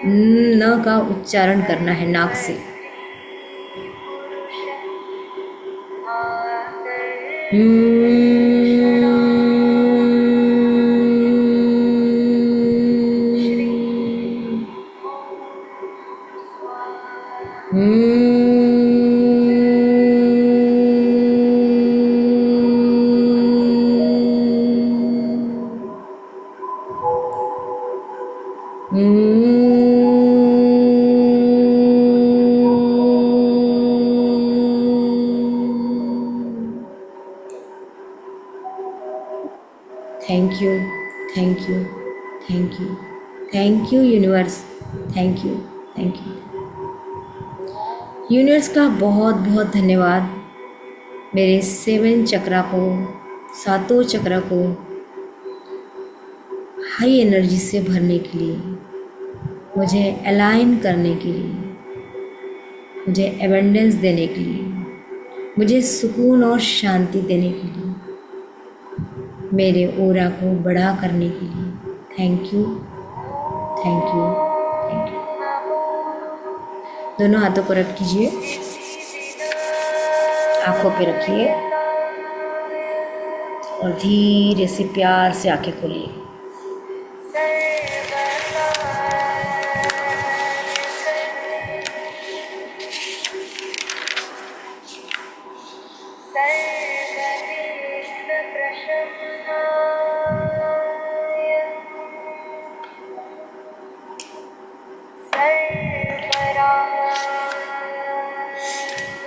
न का उच्चारण करना है, नाक से। Thank you, thank you, thank you, thank you universe, thank you, thank you. Universe का बहुत बहुत धन्यवाद मेरे 7 चक्रा को, 7 चक्रा को हाई एनर्जी से भरने के लिए, मुझे अलाइन करने के लिए, मुझे एबंडेंस देने के लिए, मुझे सुकून और शांति देने के लिए, मेरे ओरा को बड़ा करने के लिए। Thank you, thank you, thank you. दोनों हाथों को रख कीजिए, आंखों पे रखिए और धीरे से प्यार से आंखें खोलिए।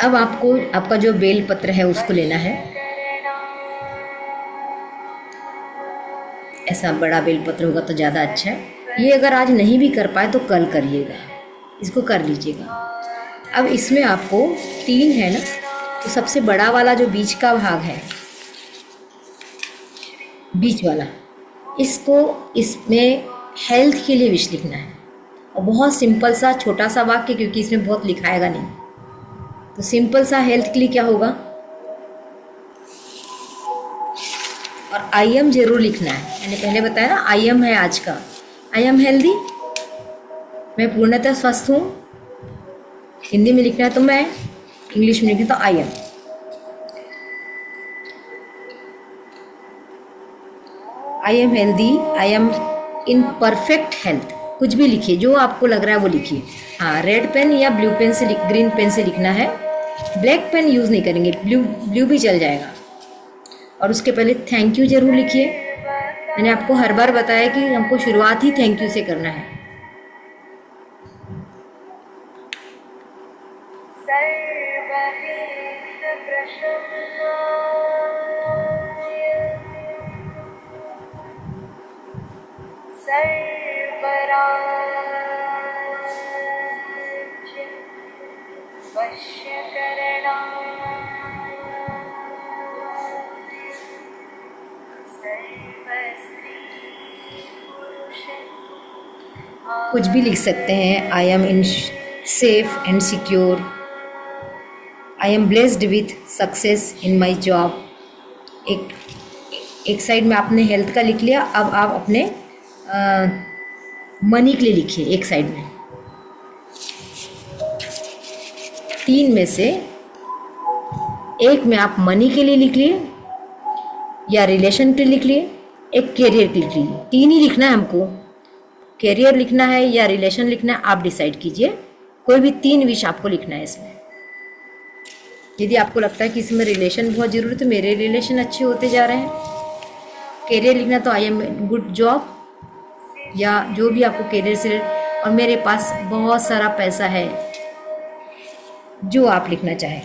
अब आपको आपका जो बेल पत्र है उसको लेना है। ऐसा बड़ा बेल पत्र होगा तो ज़्यादा अच्छा है। ये अगर आज नहीं भी कर पाए तो कल करिएगा, इसको कर लीजिएगा। अब इसमें आपको 3 है ना, तो सबसे बड़ा वाला जो बीच का भाग है, बीच वाला, इसको इसमें हेल्थ के लिए विश लिखना है। और बहुत सिंपल सा छोटा सा वाक्य, क्योंकि इसमें बहुत लिखाएगा नहीं, तो सिंपल सा हेल्थ के लिए क्या होगा, और आई एम जरूर लिखना है। मैंने पहले बताया ना, आई एम है आज का। आई एम हेल्दी, मैं पूर्णतः स्वस्थ हूँ। हिंदी में लिखना है तो मैं, इंग्लिश में लिखना तो I am. I am healthy, I am in perfect health. कुछ भी लिखिए, जो आपको लग रहा है वो लिखिए। हाँ, रेड पेन या ब्लू पेन से, ग्रीन पेन से लिखना है। ब्लैक पेन यूज़ नहीं करेंगे, ब्लू भी चल जाएगा। और उसके पहले थैंक यू जरूर लिखिए। मैंने आपको हर बार बताया कि हमको शुरुआत ही थैंक यू से करना है। कुछ भी लिख सकते हैं। आई am in safe and secure, I am blessed with success in my job. एक साइड में आपने हेल्थ का लिख लिया, अब आप अपने मनी के लिए लिखिए एक साइड में। 3 में से एक में आप मनी के लिए लिख लिए या रिलेशन के लिए लिख लिए, एक कैरियर के लिए लिख लीजिए। 3 ही लिखना है हमको, कैरियर लिखना है या रिलेशन लिखना है, आप डिसाइड कीजिए। कोई भी 3 विश आपको लिखना है इसमें। यदि आपको लगता है कि इसमें रिलेशन बहुत ज़रूरी है तो मेरे रिलेशन अच्छे होते जा रहे हैं। कैरियर लिखना तो आई एम गुड जॉब, या जो भी आपको कैरियर से, और मेरे पास बहुत सारा पैसा है, जो आप लिखना चाहें।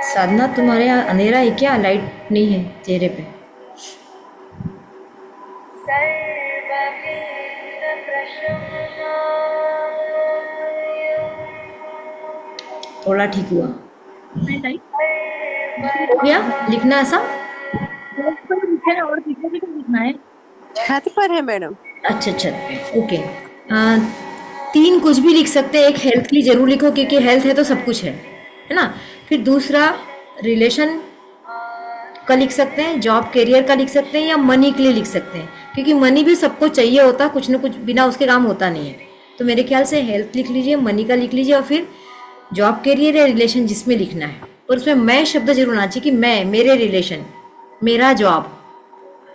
साधना, तुम्हारे यहाँ अंधेरा है क्या? लाइट नहीं है चेहरे पे। थोड़ा ठीक हुआ? हो गया लिखना ऐसा? और लिखना है। छत पर है मैडम। अच्छा अच्छा, ओके। 3 कुछ भी लिख सकते हैं। एक हेल्थ के लिए जरूर लिखो, क्योंकि हेल्थ है तो सब कुछ है ना। फिर दूसरा रिलेशन का लिख सकते हैं, जॉब कैरियर का लिख सकते हैं, या मनी के लिए लिख सकते हैं, क्योंकि मनी भी सबको चाहिए होता, कुछ ना कुछ बिना उसके काम होता नहीं है। तो मेरे ख्याल से हेल्थ लिख लीजिए, मनी का लिख लीजिए, और फिर जॉब कैरियर या रिलेशन जिसमें लिखना है। और उसमें मैं शब्द जरूर आना चाहिए कि मैं, मेरे रिलेशन, मेरा जॉब,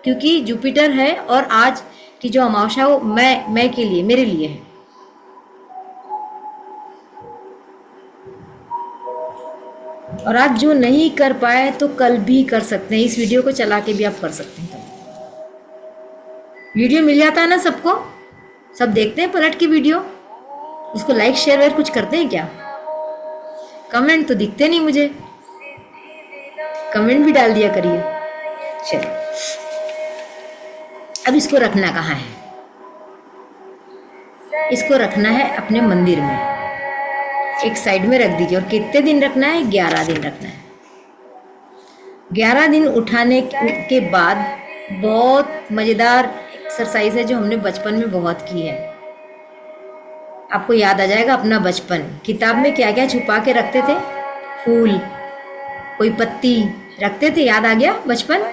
क्योंकि जुपिटर है और आज की जो अमावस्या है वो मैं के लिए, मेरे लिए है। और आज जो नहीं कर पाए तो कल भी कर सकते हैं। इस वीडियो को चला के भी आप कर सकते हैं। वीडियो मिल जाता है ना सबको? सब देखते हैं पलट के वीडियो? उसको लाइक शेयर वेयर कुछ करते हैं क्या? कमेंट तो दिखते नहीं मुझे, कमेंट भी डाल दिया करिए। चलिए, अब इसको रखना कहाँ है? इसको रखना है अपने मंदिर में, एक साइड में रख दीजिए। और कितने दिन रखना है? 11 दिन रखना है। 11 दिन उठाने के बाद बहुत मज़ेदार एक्सरसाइज है जो हमने बचपन में बहुत की है। आपको याद आ जाएगा अपना बचपन। किताब में क्या क्या छुपा के रखते थे? फूल, कोई पत्ती रखते थे, याद आ गया बचपन,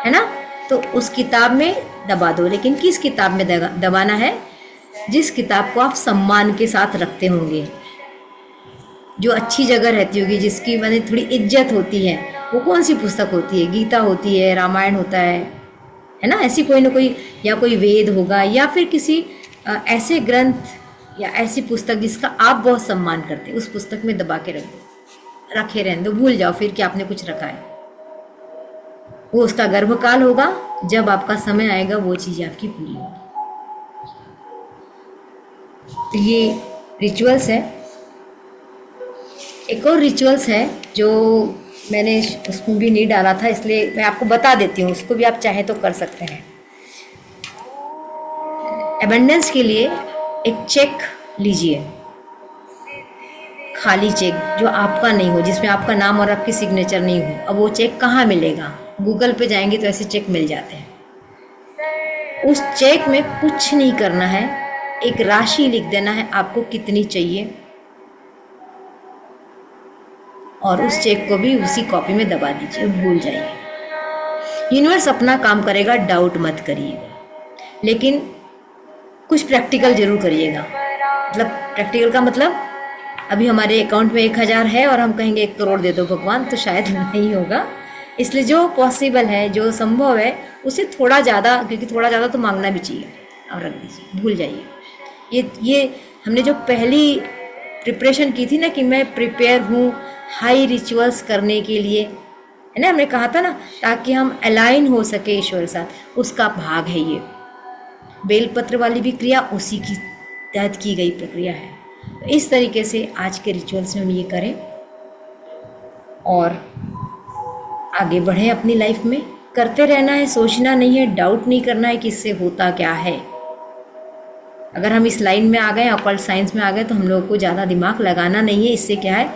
है ना? तो उस किताब में दबा दो। लेकिन किस किताब में दबाना है? जिस किताब को आप सम्मान के साथ रखते होंगे, जो अच्छी जगह रहती होगी, जिसकी मैंने थोड़ी इज्जत होती है। वो कौन सी पुस्तक होती है? गीता होती है, रामायण होता है ना? ऐसी कोई ना कोई, या कोई वेद होगा, या फिर किसी ऐसे ग्रंथ या ऐसी पुस्तक जिसका आप बहुत सम्मान करते हैं, उस पुस्तक में दबा के रख दो, रखे रहने दो। भूल जाओ फिर कि आपने कुछ रखा है। वो उसका गर्भकाल होगा, जब आपका समय आएगा वो चीज़ आपकी पूरी होगी। तो ये रिचुअल्स है। एक और रिचुअल्स है जो मैंने उसमें भी नहीं डाला था, इसलिए मैं आपको बता देती हूँ। उसको भी आप चाहें तो कर सकते हैं। एबंडेंस के लिए एक चेक लीजिए, खाली चेक जो आपका नहीं हो, जिसमें आपका नाम और आपकी सिग्नेचर नहीं हो, अब वो चेक कहाँ मिलेगा? गूगल पे जाएंगे तो ऐसे चेक मिल जाते हैं। उस चेक में कुछ नहीं करना है, एक राशि लिख देना है आपको कितनी चाहिए, और उस चेक को भी उसी कॉपी में दबा दीजिए, भूल जाइए। यूनिवर्स अपना काम करेगा, डाउट मत करिएगा, लेकिन कुछ प्रैक्टिकल जरूर करिएगा। मतलब प्रैक्टिकल का मतलब, अभी हमारे अकाउंट में 1000 है और हम कहेंगे 1 करोड़ दे दो भगवान, तो शायद नहीं होगा। इसलिए जो पॉसिबल है, जो संभव है, उसे थोड़ा ज़्यादा, क्योंकि थोड़ा ज़्यादा तो मांगना भी चाहिए, और रख दीजिए, भूल जाइए। ये हमने जो पहली प्रिपरेशन की थी ना, कि मैं प्रिपेयर हूँ हाई रिचुअल्स करने के लिए, है ना, हमने कहा था ना, ताकि हम अलाइन हो सके ईश्वर के साथ, उसका भाग है ये। बेलपत्र वाली भी क्रिया उसी की तहत की गई प्रक्रिया है। तो इस तरीके से आज के रिचुअल्स में हम ये करें और आगे बढ़ें अपनी लाइफ में। करते रहना है, सोचना नहीं है, डाउट नहीं करना है कि इससे होता क्या है। अगर हम इस लाइन में आ गए, ऑकल्ट साइंस में आ गए, तो हम लोगों को ज़्यादा दिमाग लगाना नहीं है। इससे क्या है,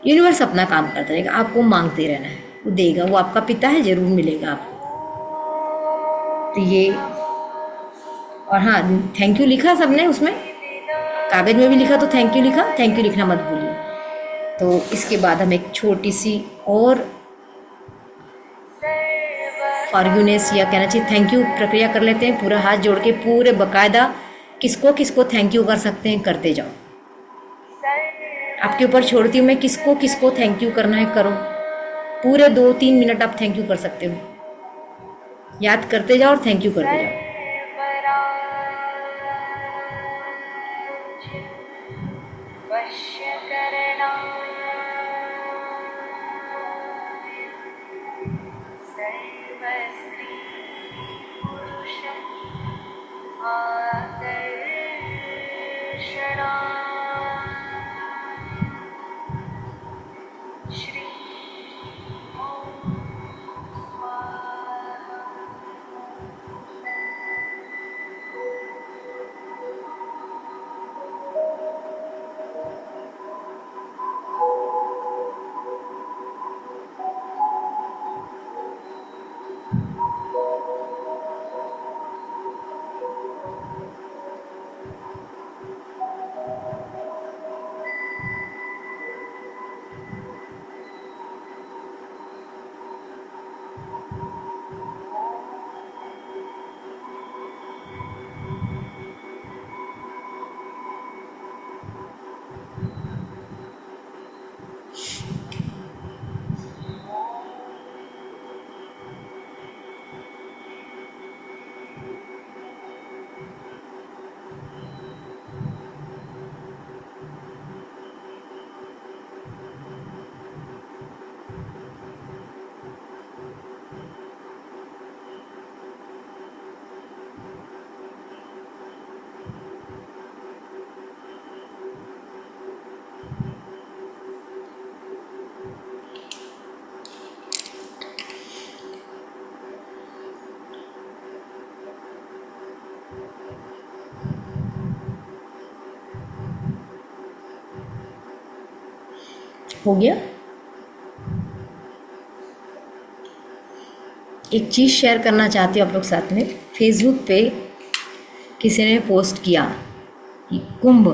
यूनिवर्स अपना काम करता रहेगा, आपको मांगते रहना है, वो देगा, वो आपका पिता है, जरूर मिलेगा आपको। तो ये, और हाँ, थैंक यू लिखा सबने, उसमें कागज में भी लिखा, तो थैंक यू लिखा, थैंक यू लिखना मत भूलिए। तो इसके बाद हम एक छोटी सी और फॉरगिवनेस, या कहना चाहिए थैंक यू प्रक्रिया कर लेते हैं। पूरा हाथ जोड़ के, पूरे बकायदा किसको किसको थैंक यू कर सकते हैं करते जाओ। आपके ऊपर छोड़ती हूँ मैं, किसको किसको थैंक यू करना है करो। पूरे 2-3 मिनट आप थैंक यू कर सकते हो, याद करते जाओ और थैंक यू करते जाओ। हो गया। एक चीज़ शेयर करना चाहती हूँ आप लोग साथ में। फेसबुक पे किसी ने पोस्ट किया कि कुंभ,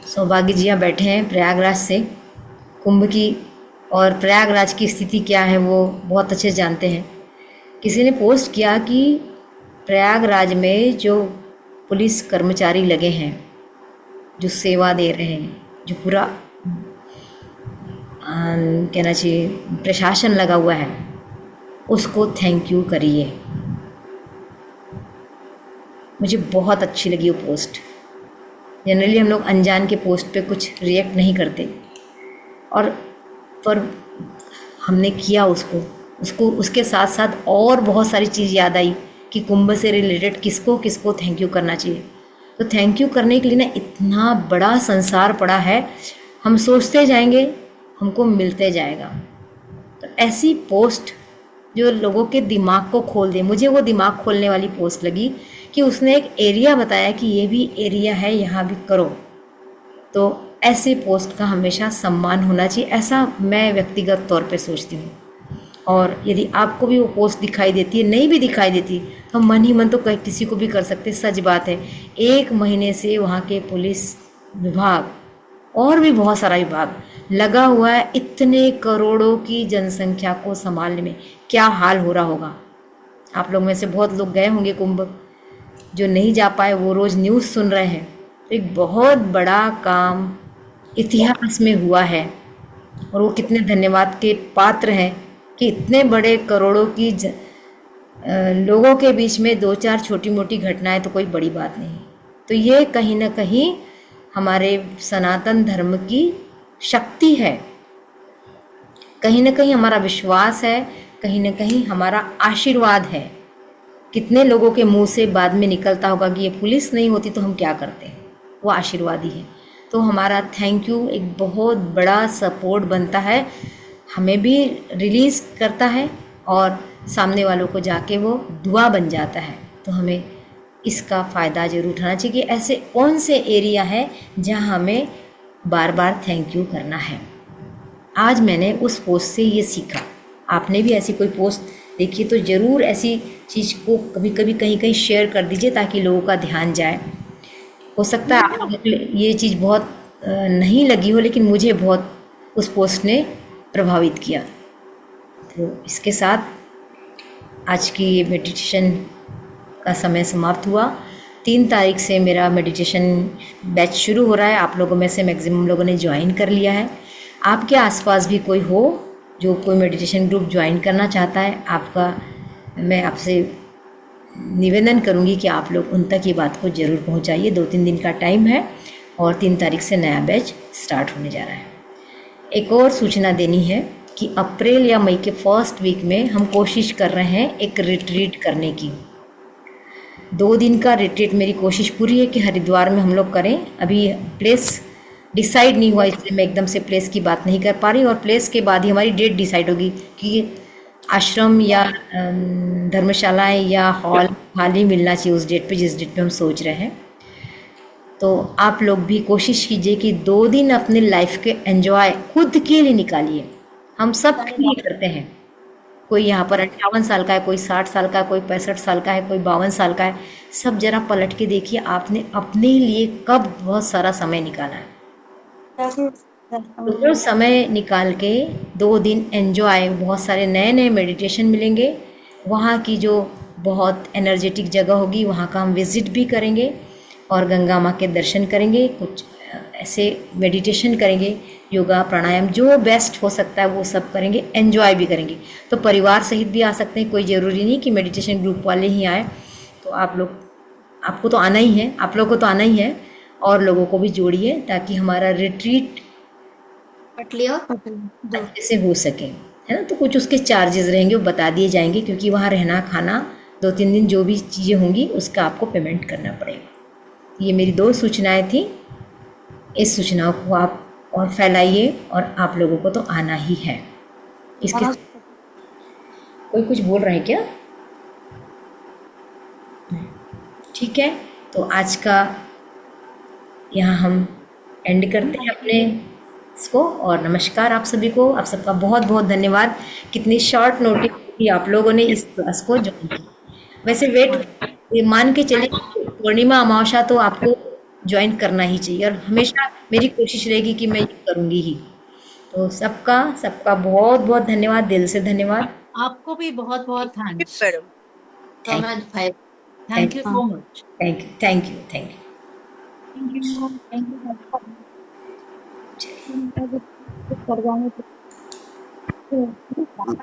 सौभाग्य जी यहाँ बैठे हैं प्रयागराज से, कुंभ की और प्रयागराज की स्थिति क्या है वो बहुत अच्छे से जानते हैं। किसी ने पोस्ट किया कि प्रयागराज में जो पुलिस कर्मचारी लगे हैं, जो सेवा दे रहे हैं, जो पूरा कहना चाहिए प्रशासन लगा हुआ है, उसको थैंक यू करिए। मुझे बहुत अच्छी लगी वो पोस्ट। जनरली हम लोग अनजान के पोस्ट पे कुछ रिएक्ट नहीं करते, और पर हमने किया उसको उसके साथ साथ और बहुत सारी चीज़ याद आई कि कुंभ से रिलेटेड किसको किसको थैंक यू करना चाहिए। तो थैंक यू करने के लिए ना इतना बड़ा संसार पड़ा है, हम सोचते जाएंगे हमको मिलते जाएगा। तो ऐसी पोस्ट जो लोगों के दिमाग को खोल दे, मुझे वो दिमाग खोलने वाली पोस्ट लगी कि उसने एक एरिया बताया कि ये भी एरिया है, यहाँ भी करो। तो ऐसे पोस्ट का हमेशा सम्मान होना चाहिए, ऐसा मैं व्यक्तिगत तौर पे सोचती हूँ। और यदि आपको भी वो पोस्ट दिखाई देती है, नहीं भी दिखाई देती, तो मन ही मन तो किसी को भी कर सकते, सच बात है। 1 महीने से वहाँ के पुलिस विभाग और भी बहुत सारा विभाग लगा हुआ है इतने करोड़ों की जनसंख्या को संभालने में। क्या हाल हो रहा होगा। आप लोग में से बहुत लोग गए होंगे कुंभ, जो नहीं जा पाए वो रोज़ न्यूज़ सुन रहे हैं। तो एक बहुत बड़ा काम इतिहास में हुआ है और वो कितने धन्यवाद के पात्र हैं कि इतने बड़े करोड़ों की लोगों के बीच में 2-4 छोटी मोटी घटनाएं तो कोई बड़ी बात नहीं। तो ये कहीं ना कहीं हमारे सनातन धर्म की शक्ति है, कहीं ना कहीं हमारा विश्वास है, कहीं ना कहीं हमारा आशीर्वाद है। कितने लोगों के मुंह से बाद में निकलता होगा कि ये पुलिस नहीं होती तो हम क्या करते, वो आशीर्वाद ही है। तो हमारा थैंक यू एक बहुत बड़ा सपोर्ट बनता है, हमें भी रिलीज़ करता है और सामने वालों को जाके वो दुआ बन जाता है। तो हमें इसका फ़ायदा ज़रूर उठाना चाहिए कि ऐसे कौन से एरिया है जहाँ हमें बार बार थैंक यू करना है। आज मैंने उस पोस्ट से ये सीखा। आपने भी ऐसी कोई पोस्ट देखी तो ज़रूर ऐसी चीज़ को कभी कभी कहीं कहीं शेयर कर दीजिए ताकि लोगों का ध्यान जाए। हो सकता है आप लोगों को ये चीज़ बहुत नहीं लगी हो, लेकिन मुझे बहुत उस पोस्ट ने प्रभावित किया। तो इसके साथ आज की ये मेडिटेशन का समय समाप्त हुआ। 3 तारीख से मेरा मेडिटेशन बैच शुरू हो रहा है। आप लोगों में से मैक्सिमम लोगों ने ज्वाइन कर लिया है। आपके आसपास भी कोई हो जो कोई मेडिटेशन ग्रुप ज्वाइन करना चाहता है, मैं आपसे निवेदन करूंगी कि आप लोग उन तक ये बात को ज़रूर पहुंचाइए। 2-3 दिन का टाइम है और 3 तारीख से नया बैच स्टार्ट होने जा रहा है। एक और सूचना देनी है कि अप्रैल या मई के फर्स्ट वीक में हम कोशिश कर रहे हैं एक रिट्रीट करने की। 2 दिन का रिट्रीट मेरी कोशिश पूरी है कि हरिद्वार में हम लोग करें। अभी प्लेस डिसाइड नहीं हुआ, इसलिए मैं एकदम से प्लेस की बात नहीं कर पा रही, और प्लेस के बाद ही हमारी डेट डिसाइड होगी कि आश्रम या धर्मशालाएं या हॉल खाली मिलना चाहिए उस डेट पे, जिस डेट पे हम सोच रहे हैं। तो आप लोग भी कोशिश कीजिए कि 2 दिन अपने लाइफ के एंजॉय खुद के लिए निकालिए। हम सब के लिए करते हैं। कोई यहाँ पर 58 साल का है, कोई 60 साल का है, कोई 65 साल का है, कोई 52 साल का है। सब जरा पलट के देखिए आपने अपने लिए कब बहुत सारा समय निकाला है। तो समय निकाल के 2 दिन एंजॉय, बहुत सारे नए नए मेडिटेशन मिलेंगे। वहाँ की जो बहुत एनर्जेटिक जगह होगी वहाँ का हम विज़िट भी करेंगे और गंगा माँ के दर्शन करेंगे। कुछ ऐसे मेडिटेशन करेंगे, योगा प्राणायाम जो बेस्ट हो सकता है वो सब करेंगे, एंजॉय भी करेंगे। तो परिवार सहित भी आ सकते हैं, कोई ज़रूरी नहीं कि मेडिटेशन ग्रुप वाले ही आए। तो आपको तो आना ही है, आप लोगों को तो आना ही है, और लोगों को भी जोड़िए ताकि हमारा रिट्रीट अच्छे से हो सके, है ना। तो कुछ उसके चार्जेस रहेंगे, वो बता दिए जाएंगे, क्योंकि वहाँ रहना खाना 2-3 दिन जो भी चीज़ें होंगी उसका आपको पेमेंट करना पड़ेगा। ये मेरी 2 सूचनाएं थी। इस सूचनाओं को आप और फैलाइए, और आप लोगों को तो आना ही है। इसके कोई कुछ बोल रहा है क्या? ठीक है, तो आज का यहाँ हम एंड करते हैं अपने इसको, और नमस्कार आप सभी को। आप सबका बहुत बहुत धन्यवाद। कितनी शॉर्ट नोटिस की आप लोगों ने इस क्लास को ज्वाइन किया। वैसे मान के चलिए पूर्णिमा अमावस्या तो आपको ज्वाइन करना ही चाहिए, और हमेशा मेरी कोशिश रहेगी कि मैं ये करूँगी ही। तो सबका बहुत बहुत धन्यवाद, दिल से धन्यवाद। आपको भी बहुत बहुत thanks madam. Thank you so much. Thank you.